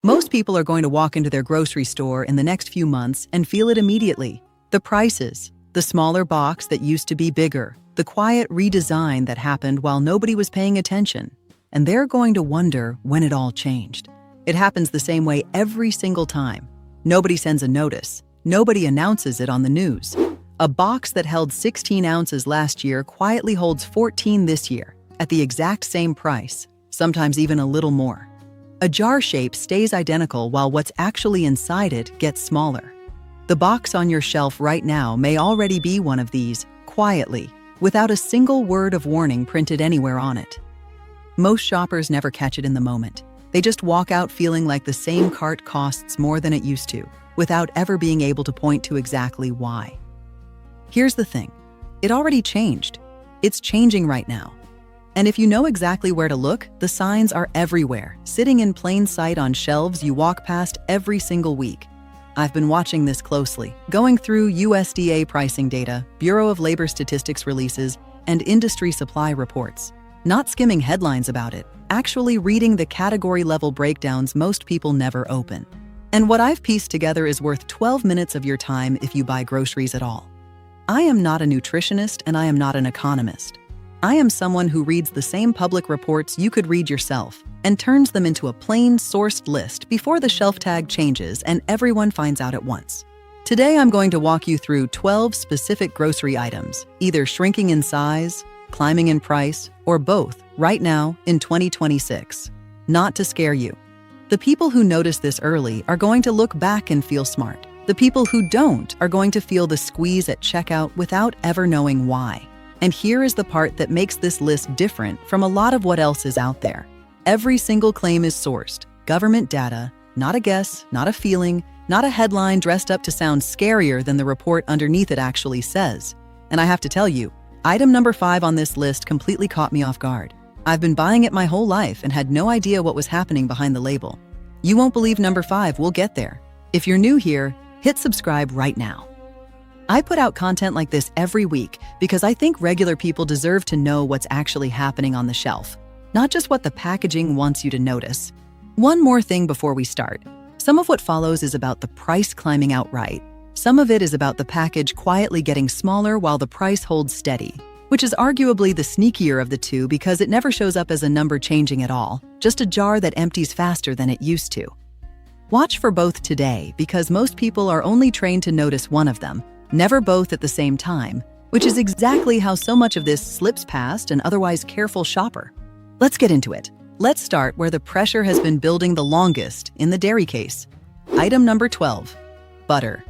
Most people are going to walk into their grocery store in the next few months and feel it immediately. The prices, the smaller box that used to be bigger, the quiet redesign that happened while nobody was paying attention. And they're going to wonder when it all changed. It happens the same way every single time. Nobody sends a notice. Nobody announces it on the news. A box that held 16 ounces last year quietly holds 14 this year, at the exact same price, sometimes even a little more. A jar shape stays identical while what's actually inside it gets smaller. The box on your shelf right now may already be one of these, quietly, without a single word of warning printed anywhere on it. Most shoppers never catch it in the moment. They just walk out feeling like the same cart costs more than it used to, without ever being able to point to exactly why. Here's the thing. It already changed. It's changing right now. And if you know exactly where to look, the signs are everywhere, sitting in plain sight on shelves you walk past every single week. I've been watching this closely, going through USDA pricing data, Bureau of Labor Statistics releases, and industry supply reports. Not skimming headlines about it, actually reading the category-level breakdowns most people never open. And what I've pieced together is worth 12 minutes of your time if you buy groceries at all. I am not a nutritionist and I am not an economist. I am someone who reads the same public reports you could read yourself and turns them into a plain, sourced list before the shelf tag changes and everyone finds out at once. Today, I'm going to walk you through 12 specific grocery items, either shrinking in size, climbing in price, or both, right now in 2026. Not to scare you. The people who notice this early are going to look back and feel smart. The people who don't are going to feel the squeeze at checkout without ever knowing why. And here is the part that makes this list different from a lot of what else is out there. Every single claim is sourced, government data, not a guess, not a feeling, not a headline dressed up to sound scarier than the report underneath it actually says. And I have to tell you, item number 5 on this list completely caught me off guard. I've been buying it my whole life and had no idea what was happening behind the label. You won't believe number 5, we'll get there. If you're new here, hit subscribe right now. I put out content like this every week because I think regular people deserve to know what's actually happening on the shelf, not just what the packaging wants you to notice. One more thing before we start. Some of what follows is about the price climbing outright. Some of it is about the package quietly getting smaller while the price holds steady, which is arguably the sneakier of the two because it never shows up as a number changing at all, just a jar that empties faster than it used to. Watch for both today because most people are only trained to notice one of them, never both at the same time, which is exactly how so much of this slips past an otherwise careful shopper. Let's get into it. Let's start where the pressure has been building the longest, in the dairy case. Item number 12, butter.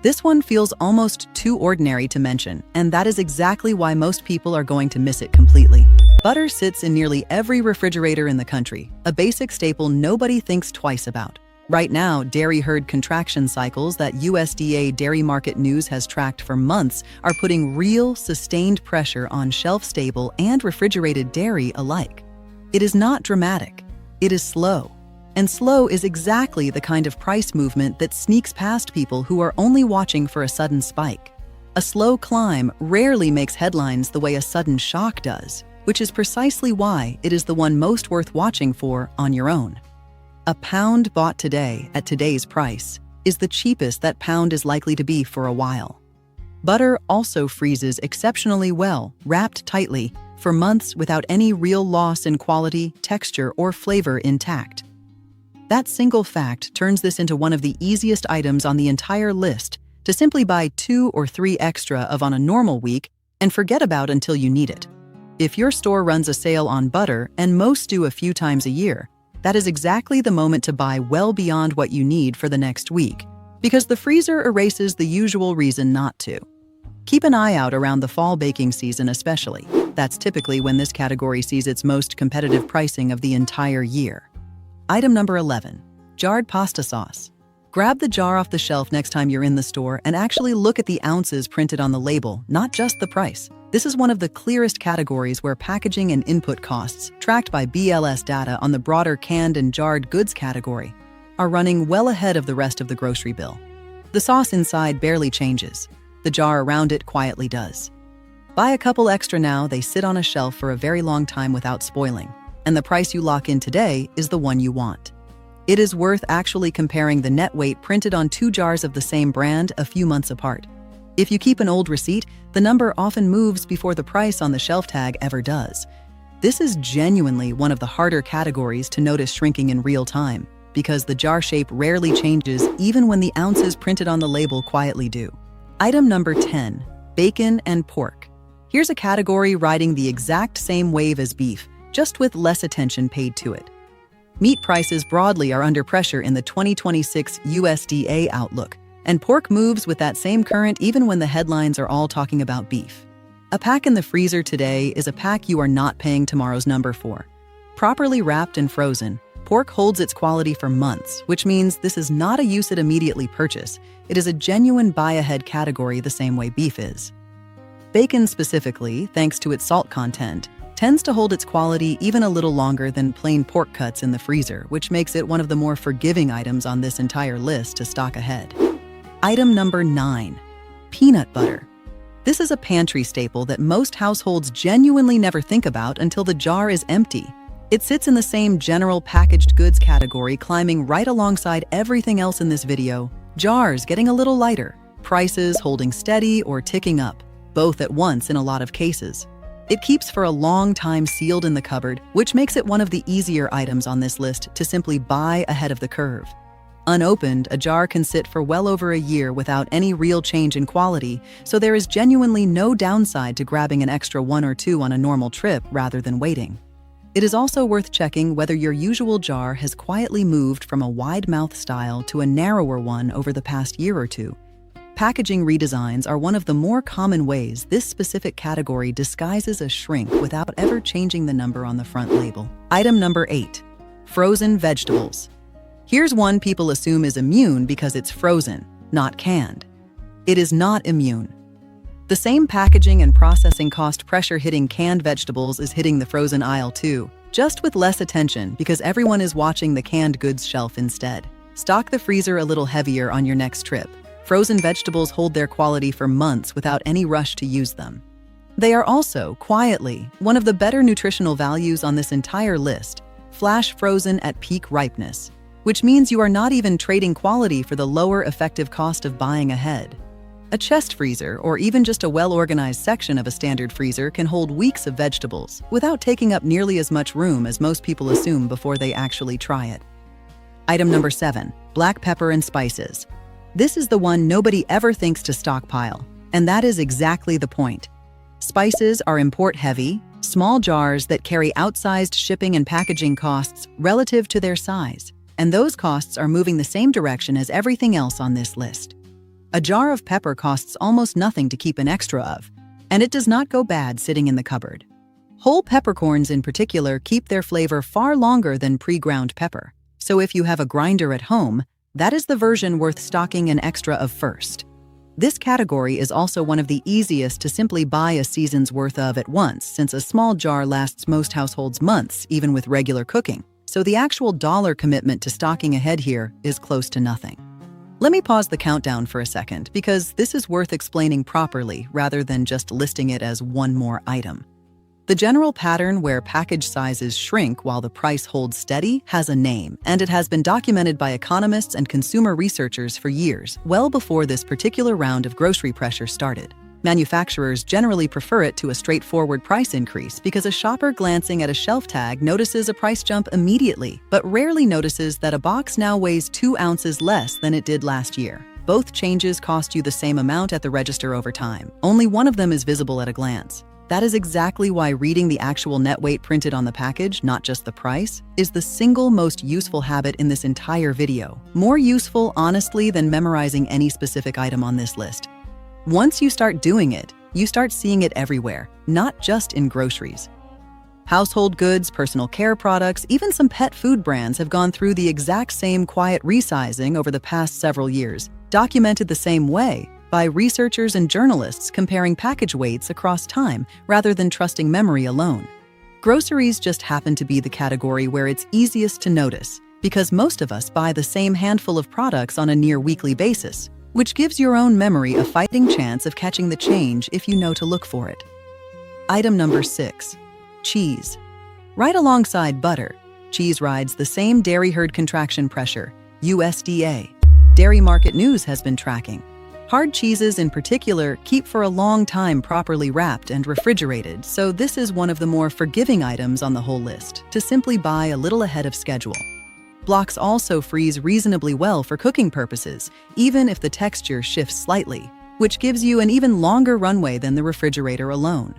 This one feels almost too ordinary to mention, and that is exactly why most people are going to miss it completely. Butter sits in nearly every refrigerator in the country, a basic staple nobody thinks twice about. Right now, dairy herd contraction cycles that USDA Dairy Market News has tracked for months are putting real, sustained pressure on shelf-stable and refrigerated dairy alike. It is not dramatic. It is slow. And slow is exactly the kind of price movement that sneaks past people who are only watching for a sudden spike. A slow climb rarely makes headlines the way a sudden shock does, which is precisely why it is the one most worth watching for on your own. A pound bought today at today's price is the cheapest that pound is likely to be for a while. Butter also freezes exceptionally well, wrapped tightly, for months without any real loss in quality, texture, or flavor intact. That single fact turns this into one of the easiest items on the entire list to simply buy 2 or 3 extra of on a normal week and forget about until you need it. If your store runs a sale on butter, and most do a few times a year, that is exactly the moment to buy well beyond what you need for the next week, because the freezer erases the usual reason not to. Keep an eye out around the fall baking season especially. That's typically when this category sees its most competitive pricing of the entire year. Item number 11, jarred pasta sauce. Grab the jar off the shelf next time you're in the store and actually look at the ounces printed on the label, not just the price. This is one of the clearest categories where packaging and input costs, tracked by BLS data on the broader canned and jarred goods category, are running well ahead of the rest of the grocery bill. The sauce inside barely changes. The jar around it quietly does. Buy a couple extra now, they sit on a shelf for a very long time without spoiling, and the price you lock in today is the one you want. It is worth actually comparing the net weight printed on 2 jars of the same brand a few months apart. If you keep an old receipt, the number often moves before the price on the shelf tag ever does. This is genuinely one of the harder categories to notice shrinking in real time, because the jar shape rarely changes even when the ounces printed on the label quietly do. Item number 10, bacon and pork. Here's a category riding the exact same wave as beef, just with less attention paid to it. Meat prices broadly are under pressure in the 2026 USDA outlook, and pork moves with that same current even when the headlines are all talking about beef. A pack in the freezer today is a pack you are not paying tomorrow's number for. Properly wrapped and frozen, pork holds its quality for months, which means this is not a use it immediately purchase. It is a genuine buy-ahead category the same way beef is. Bacon specifically, thanks to its salt content, tends to hold its quality even a little longer than plain pork cuts in the freezer, which makes it one of the more forgiving items on this entire list to stock ahead. Item number 9, peanut butter. This is a pantry staple that most households genuinely never think about until the jar is empty. It sits in the same general packaged goods category, climbing right alongside everything else in this video. Jars getting a little lighter, prices holding steady or ticking up, both at once in a lot of cases. It keeps for a long time sealed in the cupboard, which makes it one of the easier items on this list to simply buy ahead of the curve. Unopened, a jar can sit for well over a year without any real change in quality, so there is genuinely no downside to grabbing an extra 1 or 2 on a normal trip rather than waiting. It is also worth checking whether your usual jar has quietly moved from a wide mouth style to a narrower one over the past year or two. Packaging redesigns are one of the more common ways this specific category disguises a shrink without ever changing the number on the front label. Item number 8, frozen vegetables. Here's one people assume is immune because it's frozen, not canned. It is not immune. The same packaging and processing cost pressure hitting canned vegetables is hitting the frozen aisle too, just with less attention because everyone is watching the canned goods shelf instead. Stock the freezer a little heavier on your next trip. Frozen vegetables hold their quality for months without any rush to use them. They are also, quietly, one of the better nutritional values on this entire list, flash frozen at peak ripeness, which means you are not even trading quality for the lower effective cost of buying ahead. A chest freezer, or even just a well-organized section of a standard freezer, can hold weeks of vegetables without taking up nearly as much room as most people assume before they actually try it. Item number 7, black pepper and spices. This is the one nobody ever thinks to stockpile, and that is exactly the point. Spices are import-heavy, small jars that carry outsized shipping and packaging costs relative to their size, and those costs are moving the same direction as everything else on this list. A jar of pepper costs almost nothing to keep an extra of, and it does not go bad sitting in the cupboard. Whole peppercorns in particular keep their flavor far longer than pre-ground pepper, so if you have a grinder at home, that is the version worth stocking an extra of first. This category is also one of the easiest to simply buy a season's worth of at once, since a small jar lasts most households months, even with regular cooking, so the actual dollar commitment to stocking ahead here is close to nothing. Let me pause the countdown for a second, because this is worth explaining properly rather than just listing it as one more item. The general pattern where package sizes shrink while the price holds steady has a name, and it has been documented by economists and consumer researchers for years, well before this particular round of grocery pressure started. Manufacturers generally prefer it to a straightforward price increase because a shopper glancing at a shelf tag notices a price jump immediately, but rarely notices that a box now weighs 2 ounces less than it did last year. Both changes cost you the same amount at the register over time. Only one of them is visible at a glance. That is exactly why reading the actual net weight printed on the package, not just the price, is the single most useful habit in this entire video. More useful, honestly, than memorizing any specific item on this list. Once you start doing it, you start seeing it everywhere, not just in groceries. Household goods, personal care products, even some pet food brands have gone through the exact same quiet resizing over the past several years, documented the same way by researchers and journalists comparing package weights across time rather than trusting memory alone. Groceries just happen to be the category where it's easiest to notice, because most of us buy the same handful of products on a near weekly basis, which gives your own memory a fighting chance of catching the change if you know to look for it. Item number 6, cheese. Right alongside butter, Cheese rides the same dairy herd contraction pressure, USDA. Dairy market news has been tracking. Hard cheeses in particular keep for a long time properly wrapped and refrigerated, so this is one of the more forgiving items on the whole list, to simply buy a little ahead of schedule. Blocks also freeze reasonably well for cooking purposes, even if the texture shifts slightly, which gives you an even longer runway than the refrigerator alone.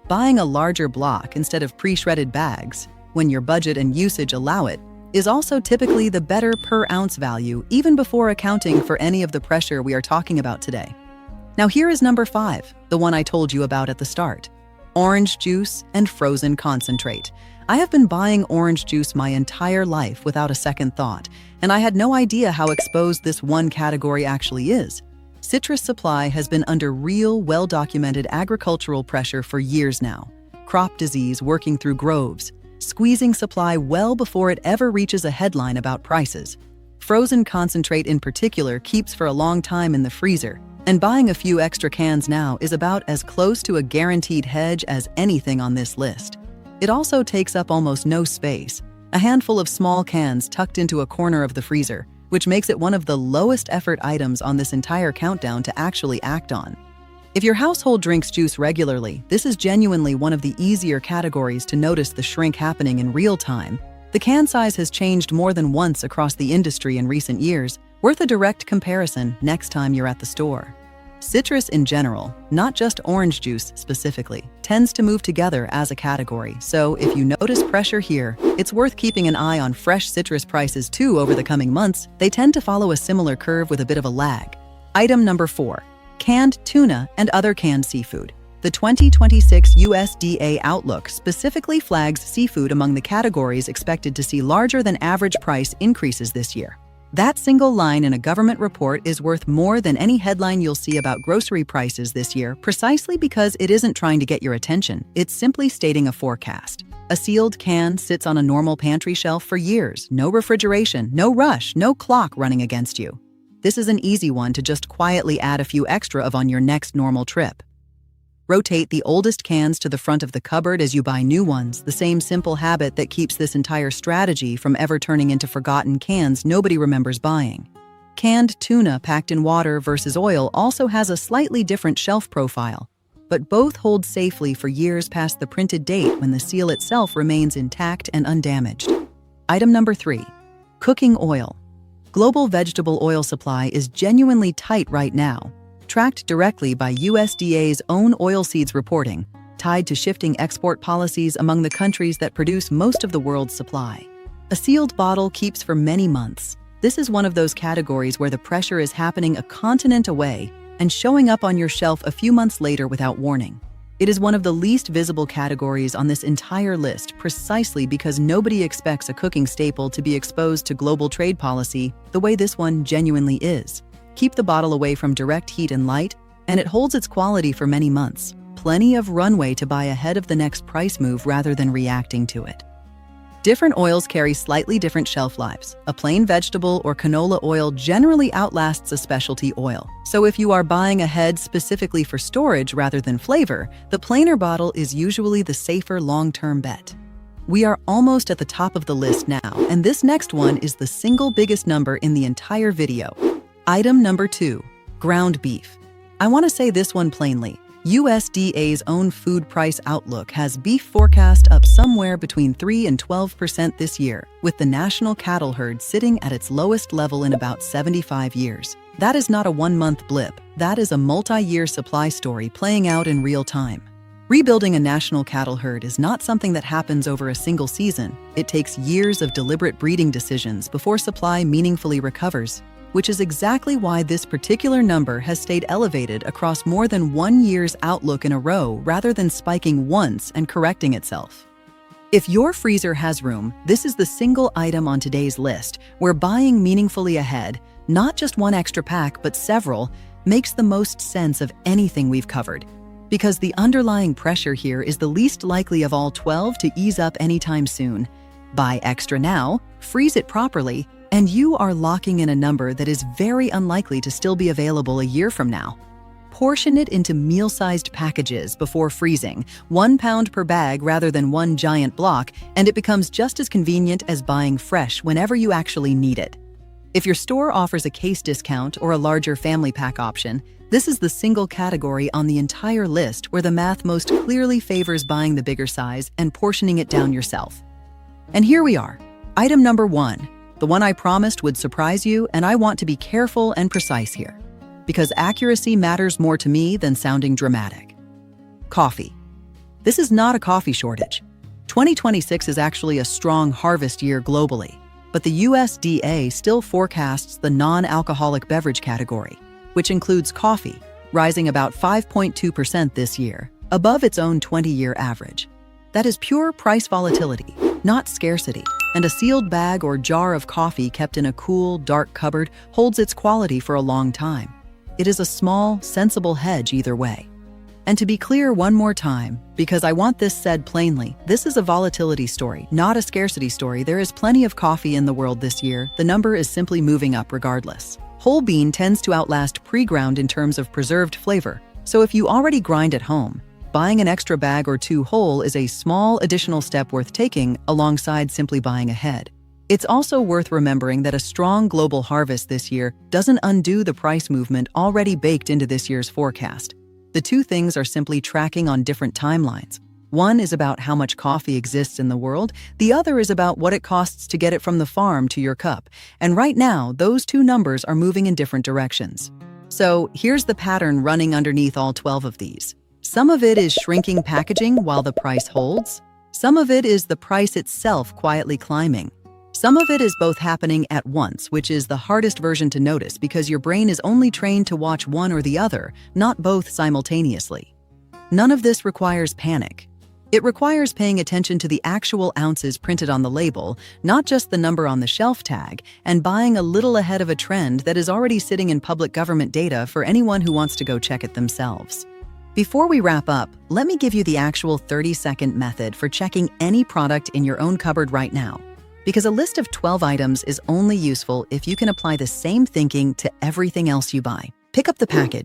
Buying a larger block instead of pre-shredded bags, when your budget and usage allow it, is also typically the better per-ounce value, even before accounting for any of the pressure we are talking about today. Now here is number 5, the one I told you about at the start. Orange juice and frozen concentrate. I have been buying orange juice my entire life without a second thought, and I had no idea how exposed this one category actually is. Citrus supply has been under real, well-documented agricultural pressure for years now. Crop disease working through groves, squeezing supply well before it ever reaches a headline about prices. Frozen concentrate in particular keeps for a long time in the freezer, and buying a few extra cans now is about as close to a guaranteed hedge as anything on this list. It also takes up almost no space, a handful of small cans tucked into a corner of the freezer, which makes it one of the lowest effort items on this entire countdown to actually act on. If your household drinks juice regularly, this is genuinely one of the easier categories to notice the shrink happening in real time. The can size has changed more than once across the industry in recent years, worth a direct comparison next time you're at the store. Citrus in general, not just orange juice specifically, tends to move together as a category, so if you notice pressure here, it's worth keeping an eye on fresh citrus prices too over the coming months. They tend to follow a similar curve with a bit of a lag. Item number 4. Canned tuna and other canned seafood. The 2026 USDA Outlook specifically flags seafood among the categories expected to see larger than average price increases this year. That single line in a government report is worth more than any headline you'll see about grocery prices this year, precisely because it isn't trying to get your attention. It's simply stating a forecast. A sealed can sits on a normal pantry shelf for years, no refrigeration, no rush, no clock running against you. This is an easy one to just quietly add a few extra of on your next normal trip. Rotate the oldest cans to the front of the cupboard as you buy new ones, the same simple habit that keeps this entire strategy from ever turning into forgotten cans nobody remembers buying. Canned tuna packed in water versus oil also has a slightly different shelf profile, but both hold safely for years past the printed date when the seal itself remains intact and undamaged. Item number 3. Cooking oil. Global vegetable oil supply is genuinely tight right now, tracked directly by USDA's own oilseeds reporting, tied to shifting export policies among the countries that produce most of the world's supply. A sealed bottle keeps for many months. This is one of those categories where the pressure is happening a continent away and showing up on your shelf a few months later without warning. It is one of the least visible categories on this entire list precisely because nobody expects a cooking staple to be exposed to global trade policy the way this one genuinely is. Keep the bottle away from direct heat and light, and it holds its quality for many months. Plenty of runway to buy ahead of the next price move rather than reacting to it. Different oils carry slightly different shelf lives. A plain vegetable or canola oil generally outlasts a specialty oil. So if you are buying ahead specifically for storage rather than flavor, the plainer bottle is usually the safer long-term bet. We are almost at the top of the list now, and this next one is the single biggest number in the entire video. Item number 2, ground beef. I want to say this one plainly. USDA's own food price outlook has beef forecast up somewhere between 3 and 12% this year, with the national cattle herd sitting at its lowest level in about 75 years. That is not a one-month blip. That is a multi-year supply story playing out in real time. Rebuilding a national cattle herd is not something that happens over a single season. It takes years of deliberate breeding decisions before supply meaningfully recovers, which is exactly why this particular number has stayed elevated across more than 1 year's outlook in a row rather than spiking once and correcting itself. If your freezer has room, this is the single item on today's list where buying meaningfully ahead, not just one extra pack but several, makes the most sense of anything we've covered. Because the underlying pressure here is the least likely of all 12 to ease up anytime soon. Buy extra now, freeze it properly, and you are locking in a number that is very unlikely to still be available a year from now. Portion it into meal-sized packages before freezing, 1 pound per bag rather than one giant block, and it becomes just as convenient as buying fresh whenever you actually need it. If your store offers a case discount or a larger family pack option, this is the single category on the entire list where the math most clearly favors buying the bigger size and portioning it down yourself. And here we are. Item number 1, the one I promised would surprise you, and I want to be careful and precise here, because accuracy matters more to me than sounding dramatic. Coffee. This is not a coffee shortage. 2026 is actually a strong harvest year globally, but the USDA still forecasts the non-alcoholic beverage category, which includes coffee, rising about 5.2% this year, above its own 20-year average. That is pure price volatility, not scarcity, and a sealed bag or jar of coffee kept in a cool, dark cupboard holds its quality for a long time. It is a small, sensible hedge either way. And to be clear one more time, because I want this said plainly, this is a volatility story, not a scarcity story. There is plenty of coffee in the world this year. The number is simply moving up regardless. Whole bean tends to outlast pre-ground in terms of preserved flavor, so if you already grind at home, buying an extra bag or 2 whole is a small additional step worth taking alongside simply buying ahead. It's also worth remembering that a strong global harvest this year doesn't undo the price movement already baked into this year's forecast. The two things are simply tracking on different timelines. One is about how much coffee exists in the world, the other is about what it costs to get it from the farm to your cup. And right now, those two numbers are moving in different directions. So here's the pattern running underneath all 12 of these. Some of it is shrinking packaging while the price holds. Some of it is the price itself quietly climbing. Some of it is both happening at once, which is the hardest version to notice because your brain is only trained to watch one or the other, not both simultaneously. None of this requires panic. It requires paying attention to the actual ounces printed on the label, not just the number on the shelf tag, and buying a little ahead of a trend that is already sitting in public government data for anyone who wants to go check it themselves. Before we wrap up, let me give you the actual 30-second method for checking any product in your own cupboard right now. Because a list of 12 items is only useful if you can apply the same thinking to everything else you buy. Pick up the package.